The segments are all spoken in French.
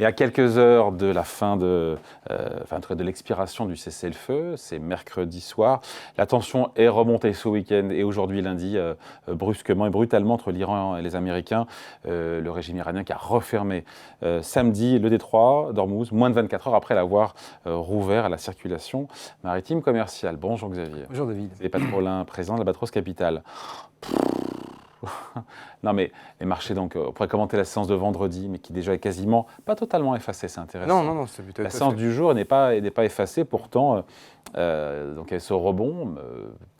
à quelques heures de la fin en tout cas de l'expiration du cessez-le-feu, c'est mercredi soir. La tension est remontée ce week-end et aujourd'hui lundi, brusquement et brutalement entre l'Iran et les Américains. Le régime iranien qui a refermé samedi le détroit d'Ormuz, moins de 24 heures après l'avoir rouvert à la circulation maritime commerciale. Bonjour Xavier. Bonjour David. C'est Patrolin, président de l'Albatros Capital. Non mais les marchés, donc, on pourrait commenter la séance de vendredi, mais qui déjà est quasiment, pas totalement effacée, c'est intéressant. Non, c'est plutôt la séance du jour n'est pas effacée, pourtant, donc il y a ce rebond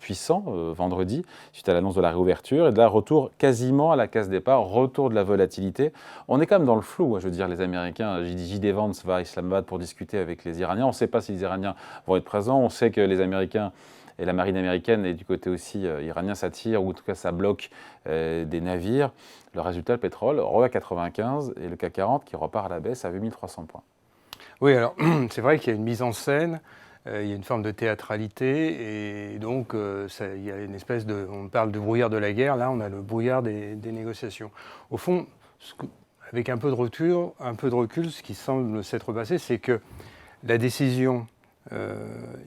puissant vendredi, suite à l'annonce de la réouverture, et de là, retour quasiment à la case départ, retour de la volatilité. On est quand même dans le flou, je veux dire, les Américains, J.D. Vance va à Islamabad pour discuter avec les Iraniens, on ne sait pas si les Iraniens vont être présents, on sait que les Américains et la marine américaine et du côté aussi iranien s'attire, ou en tout cas ça bloque des navires. Le résultat, le pétrole, à 95 et le CAC 40 qui repart à la baisse à 8300 points. Oui, alors c'est vrai qu'il y a une mise en scène, il y a une forme de théâtralité et donc il y a une espèce de... On parle de brouillard de la guerre, là on a le brouillard des négociations. Au fond, avec un peu de recul, ce qui semble s'être passé, c'est que la décision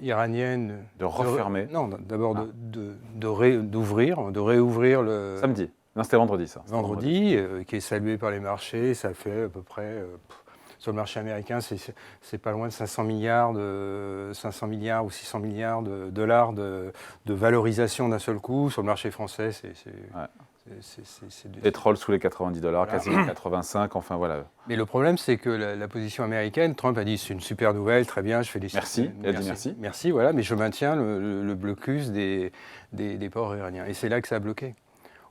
iranienne de refermer. D'abord de réouvrir le... Samedi. Non, c'était vendredi, ça. Vendredi, qui est salué par les marchés. Ça fait à peu près, sur le marché américain, c'est pas loin de 500 milliards ou 600 milliards de dollars de valorisation d'un seul coup. Sur le marché français, pétrole sous les $90, voilà. Quasiment 85, enfin voilà. Mais le problème, c'est que la position américaine, Trump a dit c'est une super nouvelle, très bien, je félicite. Merci, il a dit merci. Merci, voilà, mais je maintiens le blocus des ports iraniens. Et c'est là que ça a bloqué.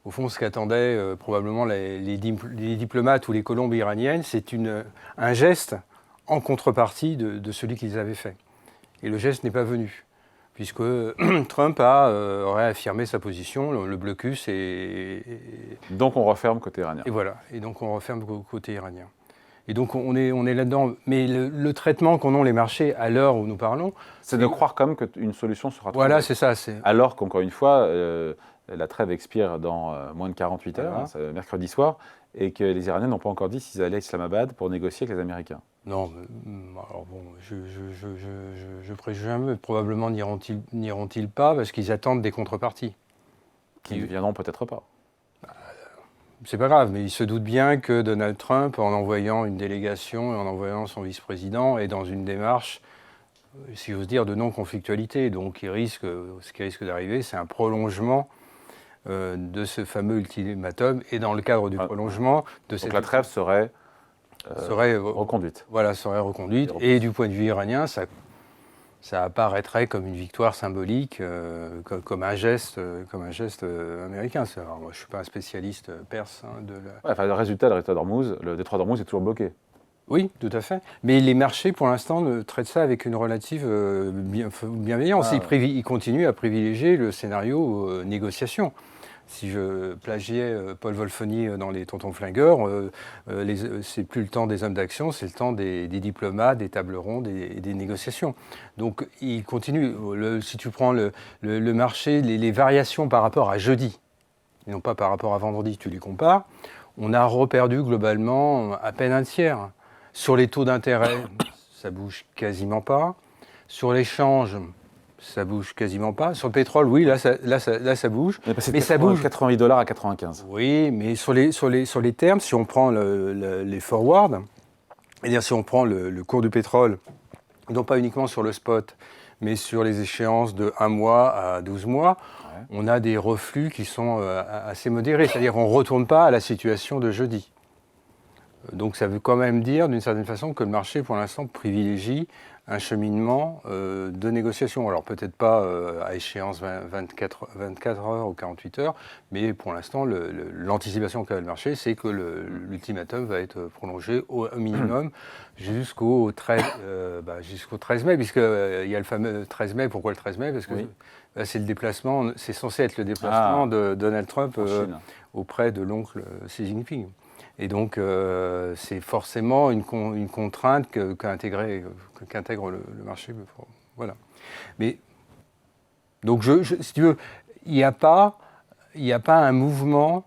Au fond, ce qu'attendaient probablement les diplomates ou les colombes iraniennes, c'est un geste en contrepartie de celui qu'ils avaient fait. Et le geste n'est pas venu, puisque Trump a réaffirmé sa position, le blocus est... Donc on referme côté iranien. Et voilà, et donc on referme côté iranien. Et donc on est là-dedans. Mais le traitement qu'en ont les marchés à l'heure où nous parlons... C'est de croire comme qu'une solution sera trouvée. Voilà, c'est ça. Alors qu'encore une fois, la trêve expire dans moins de 48 heures, voilà. Mercredi soir, et que les Iraniens n'ont pas encore dit s'ils allaient à Islamabad pour négocier avec les Américains. Non, alors bon, je présume, probablement n'iront-ils pas, parce qu'ils attendent des contreparties. Qui ne viendront peut-être pas. C'est pas grave, mais ils se doutent bien que Donald Trump, en envoyant une délégation et en envoyant son vice-président, est dans une démarche, si j'ose dire, de non-conflictualité. Donc ce qui risque d'arriver, c'est un prolongement de ce fameux ultimatum, et dans le cadre du prolongement de cette... Donc la trêve serait reconduite. Voilà, serait reconduite. Et du point de vue iranien, ça apparaîtrait comme une victoire symbolique, comme un geste américain. Alors, moi, je ne suis pas un spécialiste perse de la... Ouais, le résultat d'Ormuz, le détroit d'Ormuz est toujours bloqué. Oui, tout à fait. Mais les marchés, pour l'instant, traitent ça avec une relative bienveillance. Ils continuent à privilégier le scénario négociation. Si je plagiais Paul Wolfoni dans Les Tontons Flingueurs, c'est plus le temps des hommes d'action, c'est le temps des diplomates, des tables rondes et des négociations. Donc ils continuent. Si tu prends le marché, les variations par rapport à jeudi, et non pas par rapport à vendredi, tu les compares, on a reperdu globalement à peine un tiers. Sur les taux d'intérêt, ça bouge quasiment pas. Sur l'échange, ça bouge quasiment pas. Sur le pétrole, oui, là ça bouge. Mais ça bouge. $90 à 95. Oui, mais sur les termes, si on prend les forwards, c'est-à-dire si on prend le cours du pétrole, non pas uniquement sur le spot, mais sur les échéances de 1 mois à 12 mois, on a des reflux qui sont assez modérés. C'est-à-dire qu'on ne retourne pas à la situation de jeudi. Donc ça veut quand même dire, d'une certaine façon, que le marché, pour l'instant, privilégie un cheminement de négociation. Alors peut-être pas à échéance 24 heures ou 48 heures, mais pour l'instant, l'anticipation qu'a le marché, c'est que l'ultimatum va être prolongé au minimum jusqu'au 13 mai, puisqu'il y a le fameux 13 mai. Pourquoi le 13 mai ? Parce que c'est le déplacement, c'est censé être le déplacement de Donald Trump auprès de l'oncle Xi Jinping. Et donc, c'est forcément une contrainte qu'intègre le marché. Voilà. Mais, donc, si tu veux, il n'y a pas un mouvement,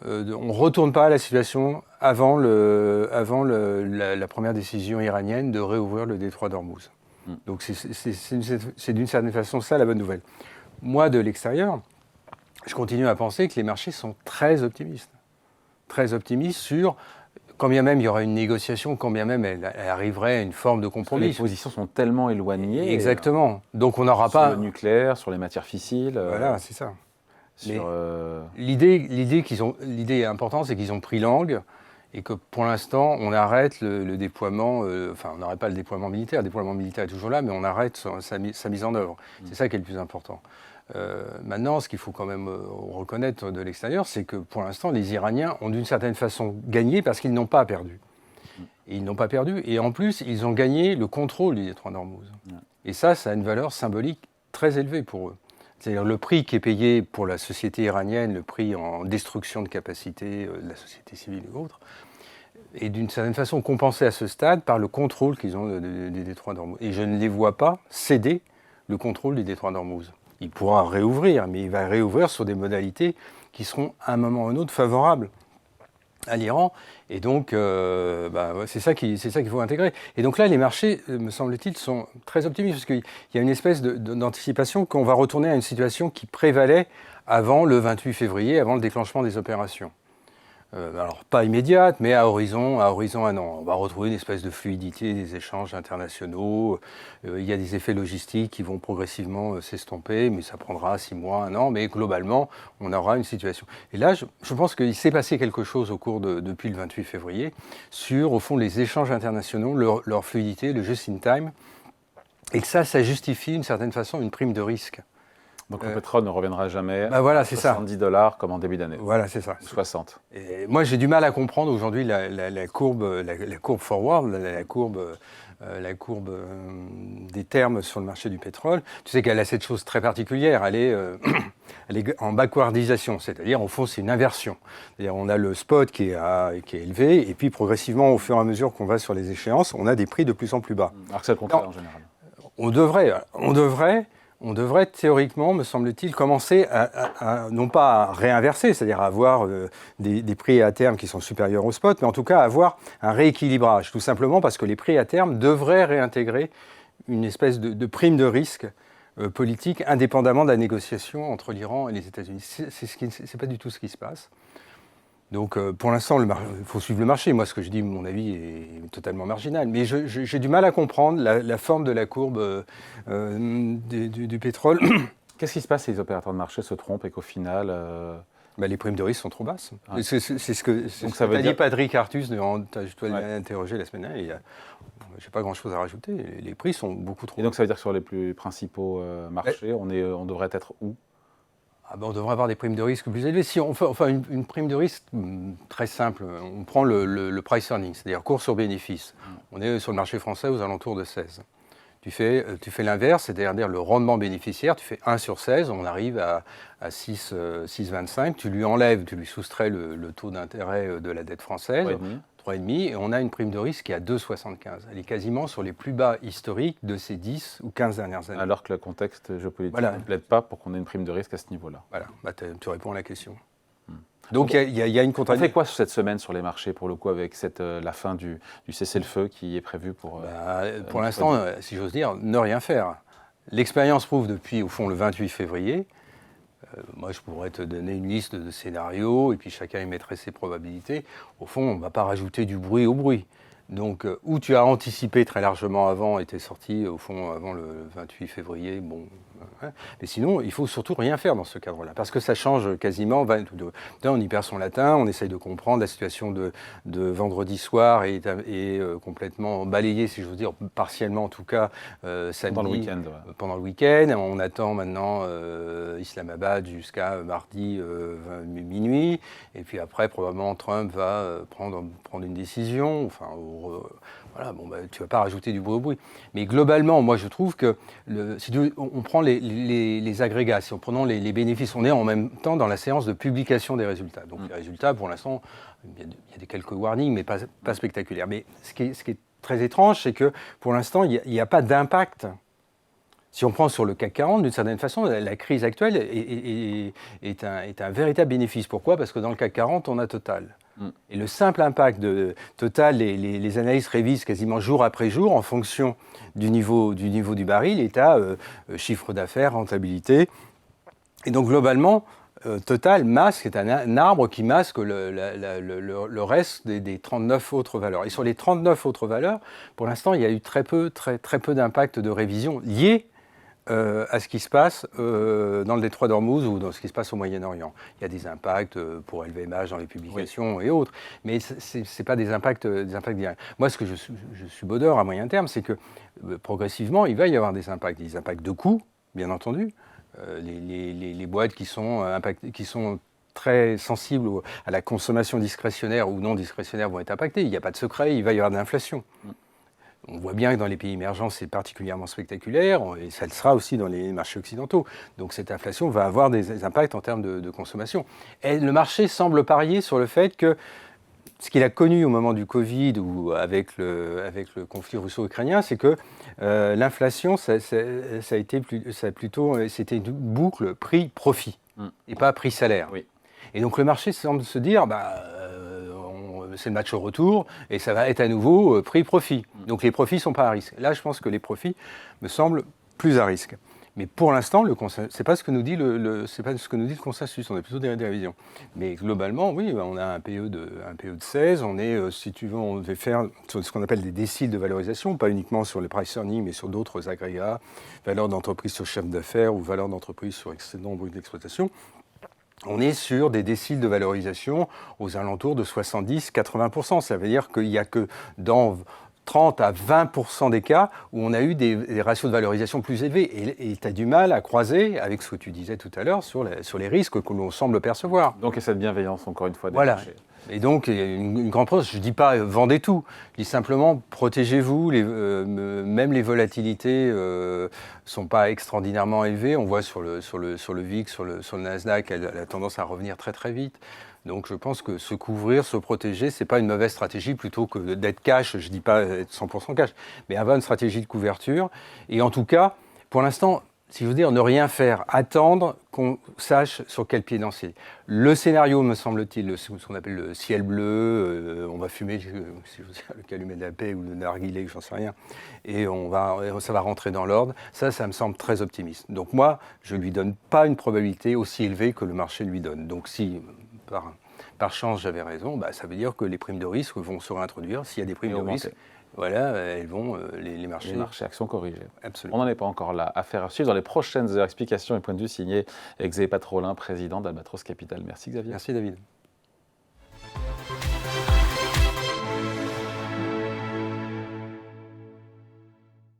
on ne retourne pas à la situation avant la première décision iranienne de réouvrir le détroit d'Ormuz. Donc c'est d'une certaine façon ça la bonne nouvelle. Moi, de l'extérieur, je continue à penser que les marchés sont très optimistes sur, quand bien même il y aura une négociation, quand bien même elle arriverait à une forme de compromis. Les positions sont tellement éloignées. Exactement. Donc on n'aura pas... Sur le nucléaire, sur les matières fissiles. Voilà, c'est ça. Sur, l'idée importante, c'est qu'ils ont pris langue et que pour l'instant, on arrête le déploiement, enfin, on n'arrête pas le déploiement militaire. Le déploiement militaire est toujours là, mais on arrête sa mise en œuvre. C'est ça qui est le plus important. Maintenant, ce qu'il faut quand même reconnaître de l'extérieur, c'est que pour l'instant, les Iraniens ont d'une certaine façon gagné parce qu'ils n'ont pas perdu. Et ils n'ont pas perdu, et en plus, ils ont gagné le contrôle du détroit d'Ormuz. Et ça a une valeur symbolique très élevée pour eux. C'est-à-dire le prix qui est payé pour la société iranienne, le prix en destruction de capacité de la société civile et autres, est d'une certaine façon compensé à ce stade par le contrôle qu'ils ont des détroits d'Ormuz. Et je ne les vois pas céder le contrôle des détroits d'Ormuz. Il pourra réouvrir, mais il va réouvrir sur des modalités qui seront à un moment ou à un autre favorables à l'Iran. Et donc, c'est ça qu'il faut intégrer. Et donc là, les marchés, me semble-t-il, sont très optimistes, parce qu'il y a une espèce d'anticipation qu'on va retourner à une situation qui prévalait avant le 28 février, avant le déclenchement des opérations. Alors, pas immédiate, mais à horizon 1 an. On va retrouver une espèce de fluidité des échanges internationaux. Il y a des effets logistiques qui vont progressivement s'estomper, mais ça prendra 6 mois, 1 an. Mais globalement, on aura une situation. Et là, je pense qu'il s'est passé quelque chose depuis le 28 février sur, au fond, les échanges internationaux, leur fluidité, le just-in-time. Et que ça justifie, d'une certaine façon, une prime de risque. Donc le pétrole ne reviendra jamais voilà, à $70 comme en début d'année. Voilà, c'est ça. 60. Et moi, j'ai du mal à comprendre aujourd'hui la courbe forward, la courbe des termes sur le marché du pétrole. Tu sais qu'elle a cette chose très particulière, elle est en backwardisation, c'est-à-dire au fond c'est une inversion. C'est-à-dire on a le spot qui est élevé, et puis progressivement, au fur et à mesure qu'on va sur les échéances, on a des prix de plus en plus bas. Alors que c'est le contraire en général. On devrait théoriquement, me semble-t-il, commencer non pas à réinverser, c'est-à-dire à avoir des prix à terme qui sont supérieurs au spot, mais en tout cas à avoir un rééquilibrage, tout simplement parce que les prix à terme devraient réintégrer une espèce de prime de risque politique indépendamment de la négociation entre l'Iran et les États-Unis. C'est pas du tout ce qui se passe. Donc pour l'instant, il faut suivre le marché. Moi, ce que je dis, mon avis, est totalement marginal. Mais j'ai du mal à comprendre la forme de la courbe du pétrole. Qu'est-ce qui se passe si les opérateurs de marché se trompent et qu'au final... les primes de risque sont trop basses. Ouais. C'est ce que t'a dit Patrick Artus, je dois l'interroger la semaine dernière. Je n'ai pas grand-chose à rajouter. Les prix sont beaucoup trop bas. Et donc ça veut dire que sur les plus principaux marchés, on devrait être où ? On devrait avoir des primes de risque plus élevées. Si on fait une prime de risque très simple, on prend le price earning, c'est-à-dire cours sur bénéfice. On est sur le marché français aux alentours de 16. Tu fais l'inverse, c'est-à-dire le rendement bénéficiaire, tu fais 1 sur 16, on arrive à 6,25, tu lui soustrais le taux d'intérêt de la dette française, 3,5, et on a une prime de risque qui est à 2,75. Elle est quasiment sur les plus bas historiques de ces 10 ou 15 dernières années. Alors que le contexte géopolitique ne plaide pas pour qu'on ait une prime de risque à ce niveau-là. Voilà, tu réponds à la question. Donc il y a une contradiction. On fait quoi cette semaine sur les marchés, pour le coup, avec la fin du cessez-le-feu qui est prévu pour... pour l'instant, si j'ose dire, ne rien faire. L'expérience prouve depuis, au fond, le 28 février. Moi, je pourrais te donner une liste de scénarios, et puis chacun y mettrait ses probabilités. Au fond, on ne va pas rajouter du bruit au bruit. Donc, où tu as anticipé très largement avant, et tu es sorti, au fond, avant le 28 février, bon... Mais sinon, il faut surtout rien faire dans ce cadre-là, parce que ça change quasiment. On y perd son latin, on essaye de comprendre la situation de vendredi soir est complètement balayée, si j'ose dire, partiellement en tout cas, samedi. Pendant le week-end. On attend maintenant Islamabad jusqu'à mardi minuit, et puis après, probablement, Trump va prendre une décision. Enfin, voilà, tu ne vas pas rajouter du bruit au bruit. Mais globalement, moi, je trouve que si on prend les agrégats, si on prend les bénéfices, on est en même temps dans la séance de publication des résultats. Donc les résultats, pour l'instant, il y a quelques warnings, mais pas spectaculaires. Mais ce qui est très étrange, c'est que pour l'instant, il n'y a pas d'impact. Si on prend sur le CAC 40, d'une certaine façon, la crise actuelle est un véritable bénéfice. Pourquoi ? Parce que dans le CAC 40, on a Total. Et le simple impact de Total, les analystes révisent quasiment jour après jour en fonction du niveau du baril, et à chiffre d'affaires, rentabilité. Et donc globalement, Total masque, c'est un arbre qui masque le reste des 39 autres valeurs. Et sur les 39 autres valeurs, pour l'instant, il y a eu très peu d'impact de révision lié à ce qui se passe dans le détroit d'Ormuz ou dans ce qui se passe au Moyen-Orient. Il y a des impacts pour LVMH dans les publications et autres, mais ce n'est pas des impacts directs. Moi, ce que je suis bodeur à moyen terme, c'est que progressivement, il va y avoir des impacts de coûts, bien entendu. Les boîtes qui sont très sensibles à la consommation discrétionnaire ou non discrétionnaire vont être impactées. Il n'y a pas de secret, il va y avoir de l'inflation. On voit bien que dans les pays émergents, c'est particulièrement spectaculaire, et ça le sera aussi dans les marchés occidentaux. Donc cette inflation va avoir des impacts en termes de consommation. Et le marché semble parier sur le fait que ce qu'il a connu au moment du Covid ou avec le conflit russo-ukrainien, c'est que l'inflation, c'était une boucle prix-profit et pas prix-salaire. Oui. Et donc le marché semble se dire, c'est le match au retour et ça va être à nouveau prix-profit. Donc les profits ne sont pas à risque. Là, je pense que les profits me semblent plus à risque. Mais pour l'instant, c'est pas ce que nous dit c'est pas ce que nous dit le consensus. On est plutôt des révisions. Mais globalement, oui, on a un PE de 16. On est, si tu veux, on devait faire ce qu'on appelle des déciles de valorisation, pas uniquement sur le price earning, mais sur d'autres agrégats, valeur d'entreprise sur chiffre d'affaires ou valeur d'entreprise sur excédent brut d'exploitation. On est sur des déciles de valorisation aux alentours de 70-80%. Ça veut dire qu'il n'y a que dans 30 à 20% des cas où on a eu des ratios de valorisation plus élevés. Et tu as du mal à croiser avec ce que tu disais tout à l'heure sur les risques que l'on semble percevoir. Donc, et cette bienveillance, encore une fois, des voilà. marchés. Et donc, il y a une grande preuve. Je ne dis pas vendez tout. Je dis simplement protégez-vous. Même les volatilités ne sont pas extraordinairement élevées. On voit sur le VIX, sur le Nasdaq, elle a tendance à revenir très très vite. Donc je pense que se couvrir, se protéger, ce n'est pas une mauvaise stratégie plutôt que d'être cash. Je ne dis pas être 100% cash, mais avoir une stratégie de couverture. Et en tout cas, pour l'instant, si je veux dire, ne rien faire, attendre qu'on sache sur quel pied danser. Le scénario, me semble-t-il, ce qu'on appelle le ciel bleu, on va fumer, si je veux dire, le calumet de la paix ou le narguilé, j'en sais rien, et ça va rentrer dans l'ordre. Ça me semble très optimiste. Donc moi, je ne lui donne pas une probabilité aussi élevée que le marché lui donne. Donc si par chance j'avais raison, ça veut dire que les primes de risque vont se réintroduire. S'il y a des primes de risque, voilà, elles vont, les marchés actions corrigées. Absolument. On n'en est pas encore là. Affaire à suivre dans les prochaines heures. Explications et points de vue signés Xavier Patrolin, président d'Albatros Capital. Merci Xavier. Merci David.